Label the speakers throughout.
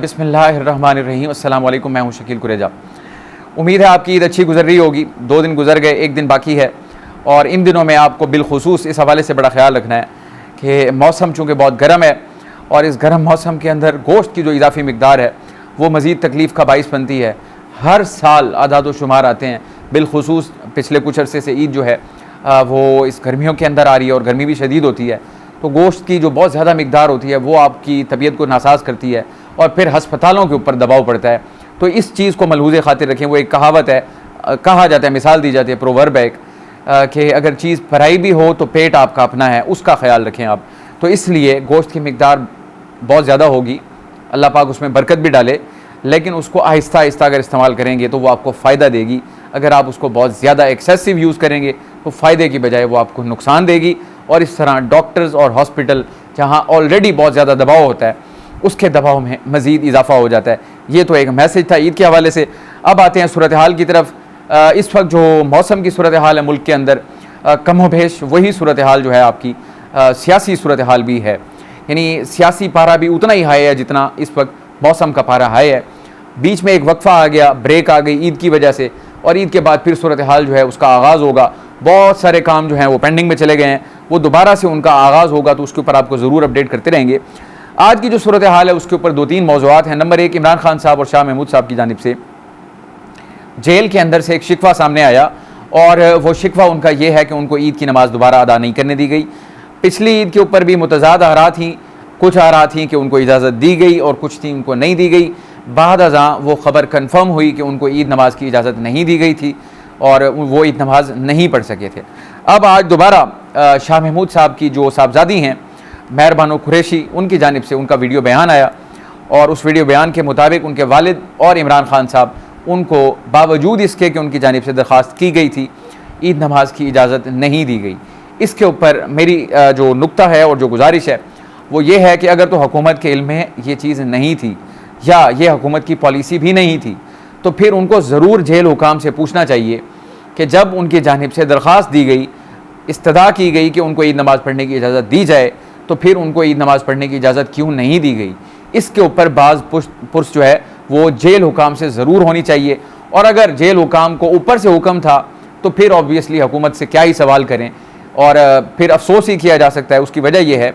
Speaker 1: बिस्मिल्लाहिर्रहमानिर्रहीम। अस्सलाम वालेकुम। मैं हूं शकील कुरेजा। उम्मीद है आपकी ईद अच्छी गुजर रही होगी। 2 दिन गुजर गए, 1 दिन बाकी है और इन दिनों में आपको बिलखुसूस इस हवाले से बड़ा ख्याल रखना है कि मौसम चूँकि बहुत गर्म है और इस गर्म मौसम के अंदर गोश्त की जो इजाफी मकदार है वो मज़ीद तकलीफ़ का बाइस बनती है। हर साल आदाद शुमार आते हैं, बिलखुसूस पिछले कुछ अरसे से ईद जो है वो इस गर्मियों के अंदर आ रही है और गर्मी भी शदीद होती है, तो गोश्त की जो बहुत ज़्यादा मकदार होती है वो आपकी तबीयत को नासाज करती है और फिर हस्पतालों के ऊपर दबाव पड़ता है। तो इस चीज़ को मलहूज़े खातिर रखें। वो एक कहावत है, कहा जाता है, मिसाल दी जाती है, प्रोवर्ब है कि अगर चीज़ फ्राई भी हो तो पेट आपका अपना है, उसका ख्याल रखें आप। तो इसलिए गोश्त की मकदार बहुत ज़्यादा होगी, अल्लाह पाक उसमें बरकत भी डाले, लेकिन उसको आहिस्ता आहिस्ता अगर इस्तेमाल करेंगे तो वो आपको फ़ायदा देगी। अगर आप उसको बहुत ज़्यादा एक्सेसिव यूज़ करेंगे तो फ़ायदे की बजाय वो आपको नुकसान देगी और इस तरह डॉक्टर्स और हॉस्पिटल जहाँ ऑलरेडी बहुत ज़्यादा दबाव होता है उसके दबाव में मज़ीद इजाफा हो जाता है। ये तो एक मैसेज था ईद के हवाले से। अब आते हैं सूरत हाल की तरफ। इस वक्त जो मौसम की सूरत हाल है मुल्क के अंदर, कमोबेश वही सूरत हाल जो है आपकी सियासी सूरत हाल भी है, यानी सियासी पारा भी उतना ही हाई है जितना इस वक्त मौसम का पारा हाई है। बीच में एक वक्फ़ा आ गया, ब्रेक आ गई ईद की वजह से, और ईद के बाद फिर सूरत हाल जो है उसका आगाज़ होगा। बहुत सारे काम जो हैं वो पेंडिंग में चले गए हैं, वो दोबारा से उनका आगाज़ होगा, तो उसके ऊपर आपको ज़रूर अपडेट करते रहेंगे। आज की जो सूरत हाल है उसके ऊपर 2-3 मौज़ूआत हैं। नंबर 1, इमरान खान साहब और शाह महमूद साहब की जानिब से जेल के अंदर से एक शिकवा सामने आया और वो शिकवा उनका ये है कि उनको ईद की नमाज़ दोबारा अदा नहीं करने दी गई। पिछली ईद के ऊपर भी मुतज़ाद आ रहा थी, कुछ आ रहा थी कि उनको इजाज़त दी गई और कुछ थी उनको नहीं दी गई। बाद अज़ां वो ख़बर कन्फर्म हुई कि उनको ईद नमाज की इजाज़त नहीं दी गई थी और वो ईद नमाज नहीं पढ़ सके थे। अब आज दोबारा शाह महमूद साहब की जो साहबजादी हैं महर बानो कुरैशी, उनकी जानिब से उनका वीडियो बयान आया और उस वीडियो बयान के मुताबिक उनके वालिद और इमरान खान साहब उनको बावजूद इसके कि उनकी जानिब से दरख्वास्त की गई थी ईद नमाज की इजाज़त नहीं दी गई। इसके ऊपर मेरी जो नुक्ता है और जो गुजारिश है वो ये है कि अगर तो हुकूमत के इल्म में ये चीज़ नहीं थी या ये हुकूमत की पॉलिसी भी नहीं थी तो फिर उनको ज़रूर जेल हुकाम से पूछना चाहिए कि जब उनकी जानिब से दरख्वास्त दी गई, इस्तदा की गई कि उनको ईद नमाज़ पढ़ने की इजाज़त दी जाए, तो फिर उनको ईद नमाज़ पढ़ने की इजाज़त क्यों नहीं दी गई। इसके ऊपर बाज़ पुरस जो है वो जेल हुकाम से ज़रूर होनी चाहिए। और अगर जेल हुकाम को ऊपर से हुक्म था तो फिर ऑब्वियसली हुकूमत से क्या ही सवाल करें और फिर अफसोस ही किया जा सकता है। उसकी वजह यह है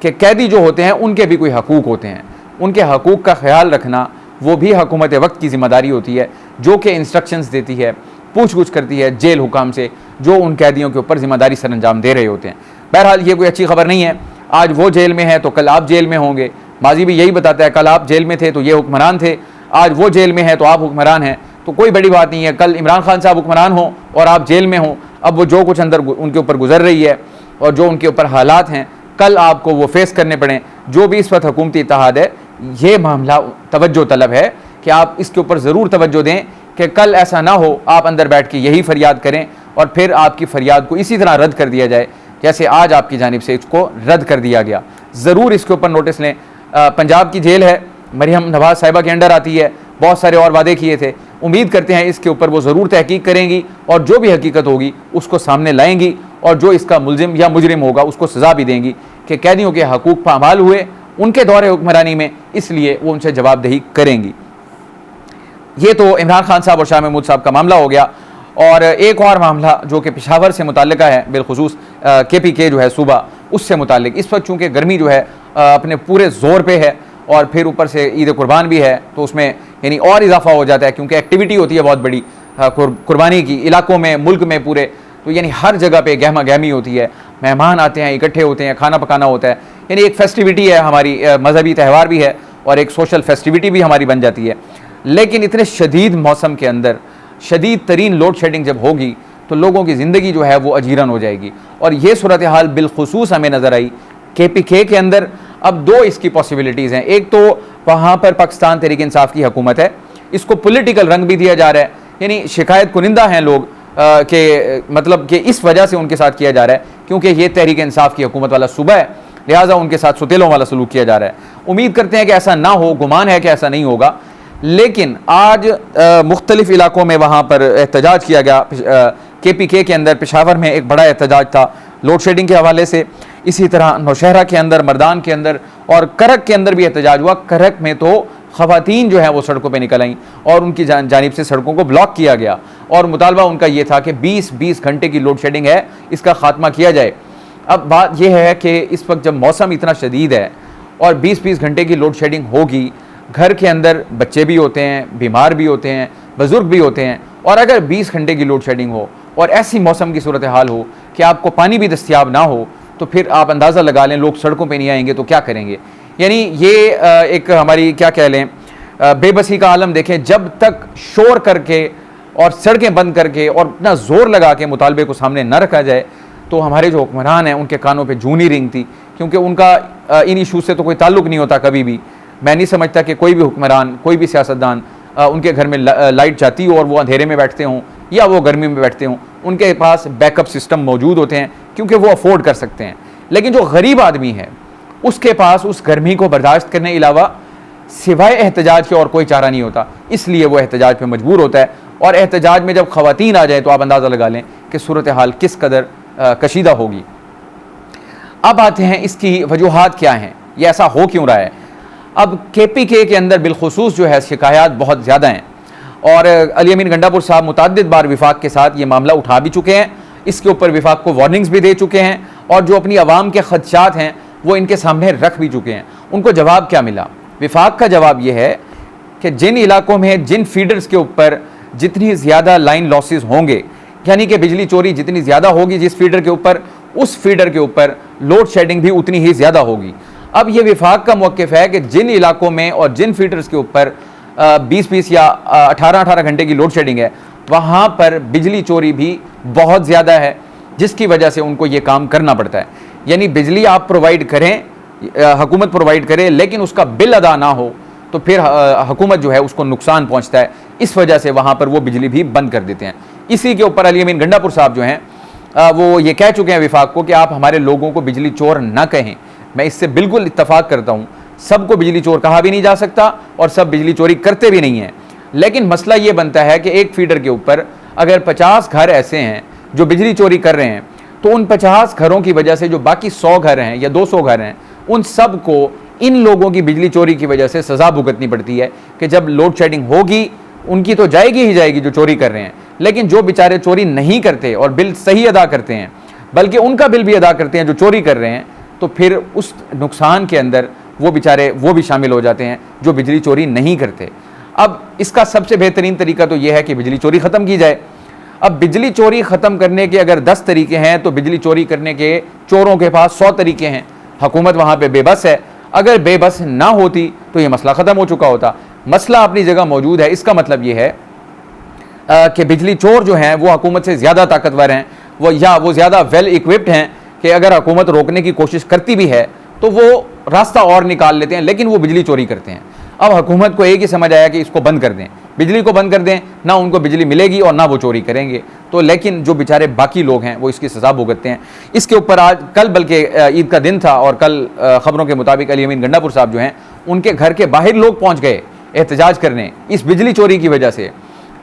Speaker 1: कि कैदी जो होते हैं उनके भी कोई हकूक़ होते हैं, उनके हकूक़ का ख्याल रखना वो भी हुकूमत वक्त की ज़िम्मेदारी होती है, जो कि इंस्ट्रक्शंस देती है, पूछ गुछ करती है जेल हुकाम से जो उन कैदियों के ऊपर ज़िम्मेदारी सर अंजाम दे रहे होते हैं। बहरहाल ये कोई अच्छी खबर नहीं है। आज वो जेल में है तो कल आप जेल में होंगे। माजी भी यही बताता है, कल आप जेल में थे तो ये हुक्मरान थे, आज वो जेल में है तो आप हुक्मरान हैं। तो कोई बड़ी बात नहीं है, कल इमरान खान साहब हुक्मरान हों और आप जेल में हों। अब वो जो कुछ अंदर उनके ऊपर गुजर रही है और जो उनके ऊपर हालात हैं, कल आपको वो फेस करने पड़ें। जो भी इस वक्त हुकूमती इत्तेहाद है, ये मामला तवज्जो तलब है कि आप इसके ऊपर ज़रूर तवज्जो दें कि कल ऐसा ना हो आप अंदर बैठ के यही फरियाद करें और फिर आपकी फरियाद को इसी तरह रद्द कर दिया जाए जैसे आज आपकी जानिब से इसको रद्द कर दिया गया। ज़रूर इसके ऊपर नोटिस लें। पंजाब की जेल है, मरियम नवाज़ साहिबा के अंडर आती है, बहुत सारे और वादे किए थे। उम्मीद करते हैं इसके ऊपर वो ज़रूर तहकीक करेंगी और जो भी हकीकत होगी उसको सामने लाएंगी और जो इसका मुलजिम या मुजरिम होगा उसको सज़ा भी देंगी कि कैदियों के हकूक़ पामाल हुए उनके दौरे हुक्मरानी में, इसलिए वो उनसे जवाबदेही करेंगी। ये तो इमरान खान साहब और शाह महमूद साहब का मामला हो गया। और एक और मामला जो कि पेशावर से मुताल्लिक़ है, बिलखुसूस KPK जो है सूबा, उससे मुताल्लिक़। इस वक्त चूँकि गर्मी जो है अपने पूरे ज़ोर पे है और फिर ऊपर से ईद कुर्बान भी है तो उसमें यानी और इजाफा हो जाता है क्योंकि एक्टिविटी होती है बहुत बड़ी कुर्बानी की इलाकों में, मुल्क में पूरे। तो यानी हर जगह पे गहमा गहमी होती है, मेहमान आते हैं, इकट्ठे होते हैं, खाना पकाना होता है, यानी एक फेस्टिविटी है हमारी, मजहबी त्यौहार भी है और एक सोशल फेस्टिविटी भी हमारी बन जाती है। लेकिन इतने शदीद मौसम के अंदर शदीद तरीन लोड शेडिंग जब होगी तो लोगों की ज़िंदगी जो है वो अजीरन हो जाएगी। और ये सूरत हाल बिलखुसूस हमें नज़र आई KPK के अंदर। अब 2 इसकी पॉसिबिलिटीज़ हैं। एक तो वहाँ पर पाकिस्तान तहरीक इंसाफ की हुकूमत है, इसको पॉलिटिकल रंग भी दिया जा रहा है, यानी शिकायत कुनिंदा हैं लोग के मतलब कि इस वजह से उनके साथ किया जा रहा है क्योंकि ये तहरीक इंसाफ की हुकूमत वाला सूबा है, लिहाजा उनके साथ सुतेलों वाला सलूक किया जा रहा है। उम्मीद करते हैं कि ऐसा ना हो, गुमान है कि ऐसा नहीं होगा। लेकिन आज मुख्तलिफ इलाकों में वहाँ पर एहतजाज किया गया। KPK के अंदर पेशावर में एक बड़ा एहतजाज था लोड शेडिंग के हवाले से। इसी तरह नौशहरा के अंदर, मर्दान के अंदर और करक के अंदर भी एहतजाज हुआ। करक में तो ख़वातीन जो है वो सड़कों पे निकल आईं और उनकी जानिब से सड़कों को ब्लॉक किया गया और मुतालबा उनका ये था कि 20-20 घंटे की लोड शेडिंग है, इसका ख़ात्मा किया जाए। अब बात यह है कि इस वक्त जब मौसम इतना शदीद है और 20-20 घंटे की लोड शेडिंग होगी, घर के अंदर बच्चे भी होते हैं, बीमार भी होते हैं, बुज़ुर्ग भी होते हैं, और अगर 20 घंटे की लोड शेडिंग हो और ऐसी मौसम की सूरत हाल हो कि आपको पानी भी दस्तयाब ना हो, तो फिर आप अंदाज़ा लगा लें लोग सड़कों पे नहीं आएंगे तो क्या करेंगे। यानी ये एक हमारी क्या कह लें बेबसी का आलम देखें। जब तक शोर करके और सड़कें बंद करके और इतना ज़ोर लगा के मुतालबे को सामने न रखा जाए तो हमारे जो हुक्मरान हैं उनके कानों पे जूं नहीं रेंगती, क्योंकि उनका इन इशूज़ से तो कोई ताल्लुक़ नहीं होता कभी भी। मैं नहीं समझता कि कोई भी हुक्मरान, कोई भी सियासतदान उनके घर में लाइट जाती हो और वो अंधेरे में बैठते हों या वो गर्मी में बैठते हों, उनके पास बैकअप सिस्टम मौजूद होते हैं क्योंकि वो अफोर्ड कर सकते हैं। लेकिन जो गरीब आदमी है उसके पास उस गर्मी को बर्दाश्त करने के अलावा सिवाय एहतजाज के और कोई चारा नहीं होता, इसलिए वो एहतजाज पे मजबूर होता है। और एहतजाज में जब ख़वातीन आ जाए तो आप अंदाज़ा लगा लें कि सूरत हाल किस कदर कशीदा होगी। अब आते हैं इसकी वजूहात क्या हैं, ये ऐसा हो क्यों रहा है। अब KPK के अंदर बिलखुसूस जो है शिकायत बहुत ज़्यादा हैं और अली अमीन गंडापुर साहब मुतअद्दिद बार विफाक के साथ ये मामला उठा भी चुके हैं, इसके ऊपर विफाक को वार्निंग्स भी दे चुके हैं और जो अपनी आवाम के खदशात हैं वो इनके सामने रख भी चुके हैं। उनको जवाब क्या मिला? विफाक का जवाब ये है कि जिन इलाकों में जिन फीडर्स के ऊपर जितनी ज़्यादा लाइन लॉसेस होंगे, यानी कि बिजली चोरी जितनी ज़्यादा होगी जिस फीडर के ऊपर, उस फीडर के ऊपर लोड शेडिंग भी उतनी ही ज़्यादा होगी। अब ये विफाक का मौक़िफ़ है कि जिन इलाकों में और जिन फीडर्स के ऊपर 20-20 या 18-18 घंटे की लोड शेडिंग है, वहाँ पर बिजली चोरी भी बहुत ज़्यादा है, जिसकी वजह से उनको ये काम करना पड़ता है। यानी बिजली आप प्रोवाइड करें, हुकूमत प्रोवाइड करे, लेकिन उसका बिल अदा ना हो तो फिर हुकूमत जो है उसको नुकसान पहुँचता है। इस वजह से वहाँ पर वो बिजली भी बंद कर देते हैं। इसी के ऊपर अली अमीन गंडापुर साहब जो हैं वो ये कह चुके हैं विफाक को कि आप हमारे लोगों को बिजली चोर ना कहें। मैं इससे बिल्कुल इत्तफाक करता हूँ, सबको बिजली चोर कहा भी नहीं जा सकता और सब बिजली चोरी करते भी नहीं हैं। लेकिन मसला ये बनता है कि एक फीडर के ऊपर अगर 50 घर ऐसे हैं जो बिजली चोरी कर रहे हैं, तो उन 50 घरों की वजह से जो बाकी 100 घर हैं या 200 घर हैं, उन सब को इन लोगों की बिजली चोरी की वजह से सज़ा भुगतनी पड़ती है कि जब लोड शेडिंग होगी उनकी तो जाएगी ही जाएगी जो चोरी कर रहे हैं, लेकिन जो बेचारे चोरी नहीं करते और बिल सही अदा करते हैं, बल्कि उनका बिल भी अदा करते हैं जो चोरी कर रहे हैं, तो फिर उस नुकसान के अंदर वो बेचारे वो भी शामिल हो जाते हैं जो बिजली चोरी नहीं करते। अब इसका सबसे बेहतरीन तरीका तो यह है कि बिजली चोरी ख़त्म की जाए। अब बिजली चोरी ख़त्म करने के अगर 10 तरीके हैं तो बिजली चोरी करने के चोरों के पास 100 तरीके हैं। हुकूमत वहाँ पे बेबस है। अगर बेबस ना होती तो ये मसला ख़त्म हो चुका होता। मसला अपनी जगह मौजूद है। इसका मतलब ये है कि बिजली चोर जो हैं वो हुकूमत से ज़्यादा ताकतवर हैं, वो ज़्यादा वेल इक्विप्ड हैं कि अगर हुकूमत रोकने की कोशिश करती भी है तो वो रास्ता और निकाल लेते हैं, लेकिन वो बिजली चोरी करते हैं। अब हुकूमत को एक ही समझ आया कि इसको बंद कर दें, बिजली को बंद कर दें, ना उनको बिजली मिलेगी और ना वो चोरी करेंगे। तो लेकिन जो बेचारे बाकी लोग हैं वो इसकी सज़ा भुगतते हैं। इसके ऊपर आज कल बल्कि ईद का दिन था और कल ख़बरों के मुताबिक अली अमीन गंडापुर साहब जो हैं उनके घर के बाहर लोग पहुँच गए एहतजाज करने इस बिजली चोरी की वजह से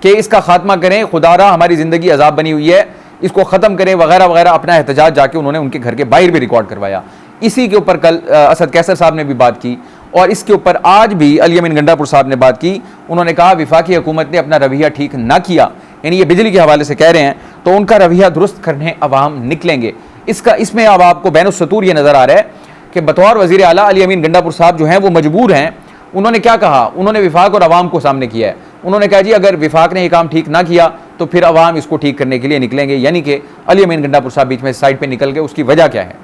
Speaker 1: कि इसका खात्मा करें, खुदारा हमारी ज़िंदगी अजाब बनी हुई है, इसको ख़त्म करें वगैरह वगैरह। अपना एहतजाज जाके उन्होंने उनके घर के बाहर भी रिकॉर्ड करवाया। इसी के ऊपर कल असद कैसर साहब ने भी बात की और इसके ऊपर आज भी अली अमीन गंडापुर साहब ने बात की। उन्होंने कहा विफाकी हुकूमत ने अपना रवैया ठीक ना किया, यानी ये बिजली के हवाले से कह रहे हैं, तो उनका रवैया दुरुस्त करने अवाम निकलेंगे। इसमें अब आपको बैनुस्सतूर ये नज़र आ रहा है कि बतौर वज़ीर आला अली अमीन गंडापुर साहब जो हैं वो मजबूर हैं। उन्होंने क्या कहा, उन्होंने विफाक और अवाम को सामने किया है। उन्होंने कहा जी अगर विफाक ने ये काम ठीक ना किया तो फिर अवाम इसको ठीक करने के लिए निकलेंगे। यानी कि अली अमीन गंडापुर साहब बीच में साइड पर निकल गए। उसकी वजह क्या है?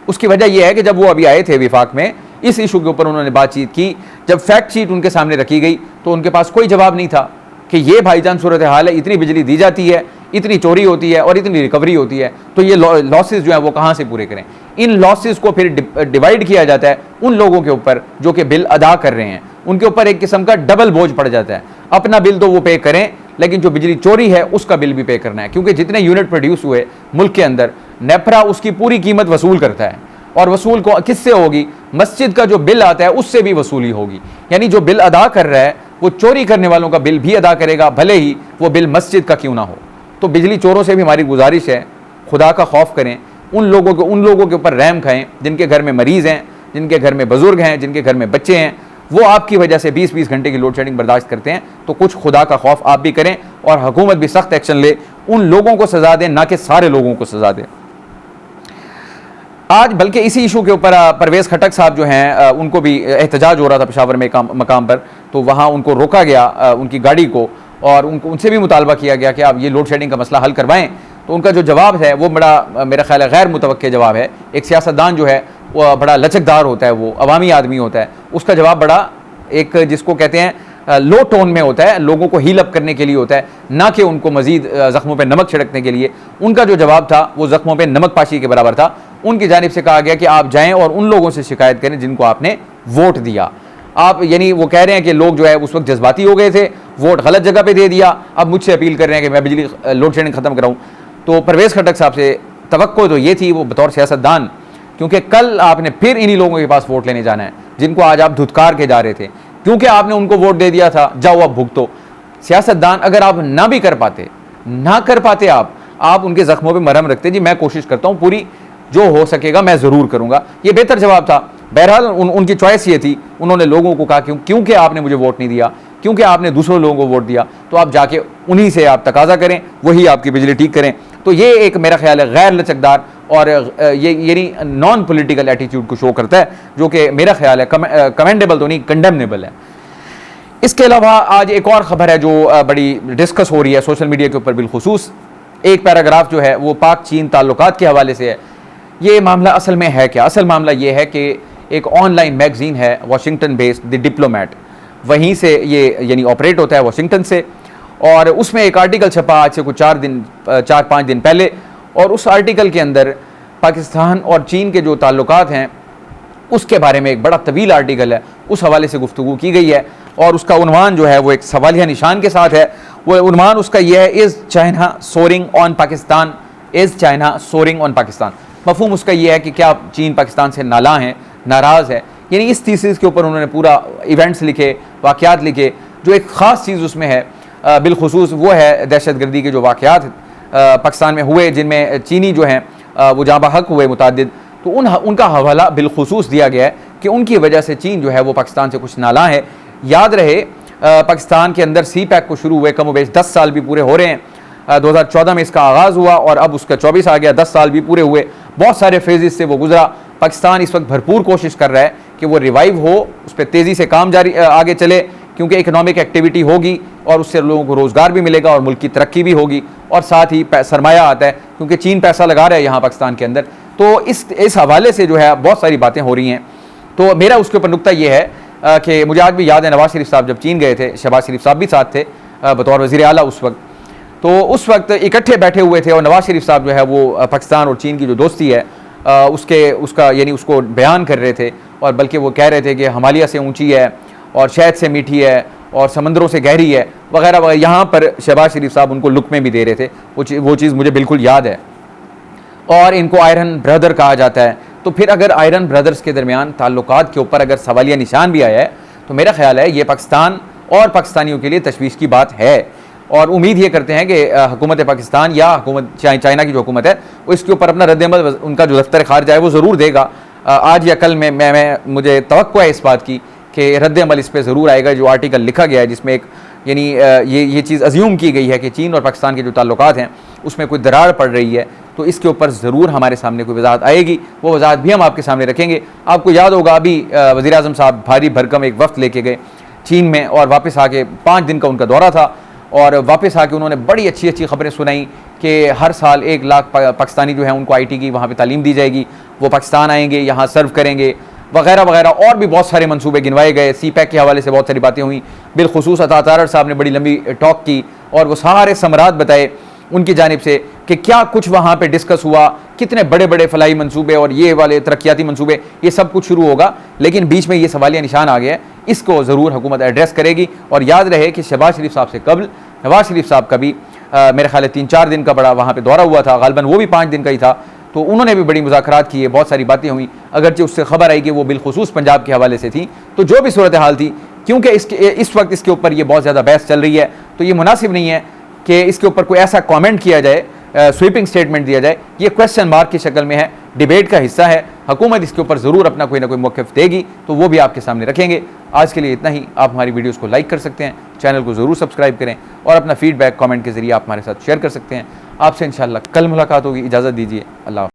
Speaker 1: उसकी वजह यह है कि जब वो अभी आए थे विफाक में, इस इशू के ऊपर उन्होंने बातचीत की। जब फैक्ट शीट उनके सामने रखी गई तो उनके पास कोई जवाब नहीं था कि ये भाईजान सूरत हाल है, इतनी बिजली दी जाती है, इतनी चोरी होती है और इतनी रिकवरी होती है, तो ये लॉसेस जो है वो कहाँ से पूरे करें। इन लॉसेस को फिर डिवाइड किया जाता है उन लोगों के ऊपर जो कि बिल अदा कर रहे हैं, उनके ऊपर एक किस्म का डबल बोझ पड़ जाता है। अपना बिल तो वो पे करें, लेकिन जो बिजली चोरी है उसका बिल भी पे करना है, क्योंकि जितने यूनिट प्रोड्यूस हुए मुल्क के अंदर नेपरा उसकी पूरी कीमत वसूल करता है। और वसूल को किससे होगी? मस्जिद का जो बिल आता है उससे भी वसूली होगी। यानी जो बिल अदा कर रहा है वो चोरी करने वालों का बिल भी अदा करेगा, भले ही वो बिल मस्जिद का क्यों ना हो। तो बिजली चोरों से भी हमारी गुजारिश है, खुदा का खौफ करें, उन लोगों के ऊपर रहम खाएं जिनके घर में मरीज़ हैं, जिनके घर में बुजुर्ग हैं, जिनके घर में बच्चे हैं। वो आपकी वजह से 20-20 घंटे की लोड शेडिंग बर्दाश्त करते हैं, तो कुछ खुदा का खौफ आप भी करें और हुकूमत भी सख्त एक्शन ले, उन लोगों को सजा दें, ना कि सारे लोगों को सजा दें। आज बल्कि इसी इशू के ऊपर परवेज़ खटक साहब जो हैं उनको भी एहतजाज हो रहा था पेशावर में मकाम पर, तो वहाँ उनको रोका गया उनकी गाड़ी को, और उनसे भी मुतालबा किया गया कि आप ये लोड शेडिंग का मसला हल करवाएं। तो उनका जो जवाब है वो बड़ा मेरा ख्याल है गैर मुतवक्के जवाब है। एक सियासतदान जो है वो बड़ा लचकदार होता है, वो अवामी आदमी होता है, उसका जवाब बड़ा एक जिसको कहते हैं लो टोन में होता है, लोगों को हील अप करने के लिए होता है, ना कि उनको मजीद ज़ख्मों पे नमक छिड़कने के लिए। उनका जो जवाब था वो ज़ख्मों पे नमक पाशी के बराबर था। उनकी जानिब से कहा गया कि आप जाएं और उन लोगों से शिकायत करें जिनको आपने वोट दिया। आप यानी वो कह रहे हैं कि लोग जो है उस वक्त जज्बाती हो गए थे, वोट गलत जगह पे दे दिया, अब मुझसे अपील कर रहे हैं कि मैं बिजली लोड शेडिंग ख़त्म कराऊँ। तो परवेज़ खटक साहब से तवक्को तो ये थी, वो बतौर सियासतदान, क्योंकि कल आपने फिर इन्हीं लोगों के पास वोट लेने जाना है जिनको आज आप धुतकार के जा रहे थे, क्योंकि आपने उनको वोट दे दिया था, जाओ अब भुगतो। सियासतदान अगर आप ना भी कर पाते आप उनके जख्मों पे मरहम रखते, जी मैं कोशिश करता हूँ पूरी, जो हो सकेगा मैं ज़रूर करूँगा, ये बेहतर जवाब था। बहरहाल उनकी चॉइस ये थी, उन्होंने लोगों को कहा क्योंकि आपने मुझे वोट नहीं दिया, क्योंकि आपने दूसरों लोगों को वोट दिया, तो आप जाके उन्हीं से आप तकाजा करें, वही आपकी बिजली ठीक करें। तो ये एक मेरा ख्याल है गैर लचकदार और ये नॉन पॉलिटिकल एटीट्यूड को शो करता है, जो कि मेरा ख्याल है कमेंडेबल तो नहीं, कंडेमनेबल है। इसके अलावा आज एक और ख़बर है जो बड़ी डिस्कस हो रही है सोशल मीडिया के ऊपर बिलखुसूस। एक पैराग्राफ जो है वो पाक चीन ताल्लुकात के हवाले से है। ये मामला असल में है क्या? असल मामला ये है कि एक ऑनलाइन मैगज़ीन है वाशिंगटन बेस्ड द डिप्लोमेट, वहीं से ये यानी ऑपरेट होता है वाशिंगटन से, और उसमें एक आर्टिकल छपा आज से कुछ 4-5 दिन पहले, और उस आर्टिकल के अंदर पाकिस्तान और चीन के जो ताल्लुकात हैं उसके बारे में एक बड़ा तवील आर्टिकल है, उस हवाले से गुफ्तगू की गई है, और उसका उन्वान जो है वो एक सवालिया निशान के साथ है। वो उन्वान उसका ये है, is China soaring on Pakistan, is China soaring on Pakistan. मफहूम उसका ये है कि क्या चीन पाकिस्तान से नाला है, नाराज़ है, यानी इस थीसिस के ऊपर उन्होंने पूरा इवेंट्स लिखे, वाक़यात लिखे। जो एक ख़ास चीज़ उसमें है बिलखुसूस वो है दहशतगर्दी के जो वाक़यात पाकिस्तान में हुए, जिनमें चीनी जो हैं वो जाँ बहक हुए मुतअद्दिद, तो उनका हवाला बिलखुसूस दिया गया है कि उनकी वजह से चीन जो है वो पाकिस्तान से कुछ नाला है। याद रहे पाकिस्तान के अंदर सी पैक को शुरू हुए कम बेश 10 साल भी पूरे हो रहे हैं। 2014 में इसका आगाज़ हुआ और अब उसका 24 आ गया, 10 साल भी पूरे हुए, बहुत सारे फेजेस से वो गुजरा। पाकिस्तान इस वक्त भरपूर कोशिश कर रहा है कि वो रिवाइव हो, उस पर तेज़ी से काम जारी आगे चले, क्योंकि इकनॉमिक एक्टिविटी होगी और उससे लोगों को रोज़गार भी मिलेगा और मुल्क की तरक्की भी होगी, और साथ ही सरमाया आता है, क्योंकि चीन पैसा लगा रहा है यहाँ पाकिस्तान के अंदर। तो इस हवाले से जो है बहुत सारी बातें हो रही हैं। तो मेरा उसके ऊपर नुक्ता ये है कि मुझे आज भी याद है नवाज शरीफ साहब जब चीन गए थे, शहबाज शरीफ साहब भी साथ थे बतौर वज़ीर आला उस वक्त, तो उस वक्त इकट्ठे बैठे हुए थे और नवाज शरीफ साहब जो है वो पाकिस्तान और चीन की जो दोस्ती है उसका यानी उसको बयान कर रहे थे, और बल्कि वो कह रहे थे कि हिमालय से ऊंची है और शहद से मीठी है और समंदरों से गहरी है वगैरह वगैरह। यहाँ पर शहबाज शरीफ साहब उनको लुक में भी दे रहे थे, वो चीज़ मुझे बिल्कुल याद है। और इनको आयरन ब्रदर कहा जाता है। तो फिर अगर आयरन ब्रदर्स के दरमियान ताल्लुकात के ऊपर अगर सवालिया निशान भी आया है, तो मेरा ख्याल है ये पाकिस्तान और पाकिस्तानियों के लिए तशवीश की बात है। और उम्मीद ये करते हैं कि हुकूमत पाकिस्तान या हुकूमत चाइना की जो हुकूमत है वो इसके ऊपर अपना रद्द-ए-अमल उनका जो दफ्तर खारिज है वो ज़रूर देगा। आज या कल में मुझे तवक्को है इस बात की कि रद्द-ए-अमल इस पर ज़रूर आएगा। जो आर्टिकल लिखा गया है जिसमें एक यानी ये चीज़ अज्यूम की गई है कि चीन और पाकिस्तान के जो ताल्लुकात हैं उसमें कोई दरार पड़ रही है, तो इसके ऊपर ज़रूर हमारे सामने कोई वजाहत आएगी, वो वजाहत भी हम आपके सामने रखेंगे। आपको याद होगा अभी वज़ीर-ए-आज़म साहब भारी भरकम एक वफ़्त लेके गए चीन में, और वापस आके 5 दिन का उनका दौरा था, और वापस आके उन्होंने बड़ी अच्छी अच्छी खबरें सुनाई कि हर साल 1 लाख पाकिस्तानी जो है उनको IT की वहाँ पे तालीम दी जाएगी, वो पाकिस्तान आएंगे, यहाँ सर्व करेंगे वगैरह वगैरह। और भी बहुत सारे मंसूबे गिनवाए गए। CPEC के हवाले से बहुत सारी बातें हुई, बिलखुसूस अता तारड़ साहब ने बड़ी लंबी टॉक की और वो सारे समरात बताए उनकी जानिब से कि क्या कुछ वहाँ पे डिस्कस हुआ, कितने बड़े बड़े फलाई मंसूबे और ये वाले तरक्याती मंसूबे, ये सब कुछ शुरू होगा। लेकिन बीच में ये सवालिया निशान आ गया, इसको ज़रूर हुकूमत एड्रेस करेगी। और याद रहे कि शहबाज शरीफ साहब से कबल नवाज शरीफ साहब का भी मेरे ख्याल 3-4 दिन का बड़ा वहाँ पर दौरा हुआ था, गालिबन वो भी 5 दिन का ही था, तो उन्होंने भी बड़ी मुज़ाकरात किए, बहुत सारी बातें हुई। अगरचे उससे खबर आई कि वो बिलखुसूस पंजाब के हवाले से थी, तो जो भी सूरत हाल थी, क्योंकि इस वक्त इसके ऊपर ये बहुत ज़्यादा बहस चल रही है, तो ये मुनासिब नहीं है कि इसके ऊपर कोई ऐसा कमेंट किया जाए, स्वीपिंग स्टेटमेंट दिया जाए। ये क्वेश्चन मार्क की शक्ल में है डिबेट का हिस्सा है। हुकूमत इसके ऊपर ज़रूर अपना कोई ना कोई मौक़िफ़ देगी तो वो भी आपके सामने रखेंगे। आज के लिए इतना ही। आप हमारी वीडियोज़ को लाइक कर सकते हैं, चैनल को ज़रूर सब्सक्राइब करें और अपना फीडबैक कमेंट के ज़रिए आप हमारे साथ शेयर कर सकते हैं। आपसे इंशाअल्लाह कल मुलाकात होगी। इजाज़त दीजिए। अल्लाह।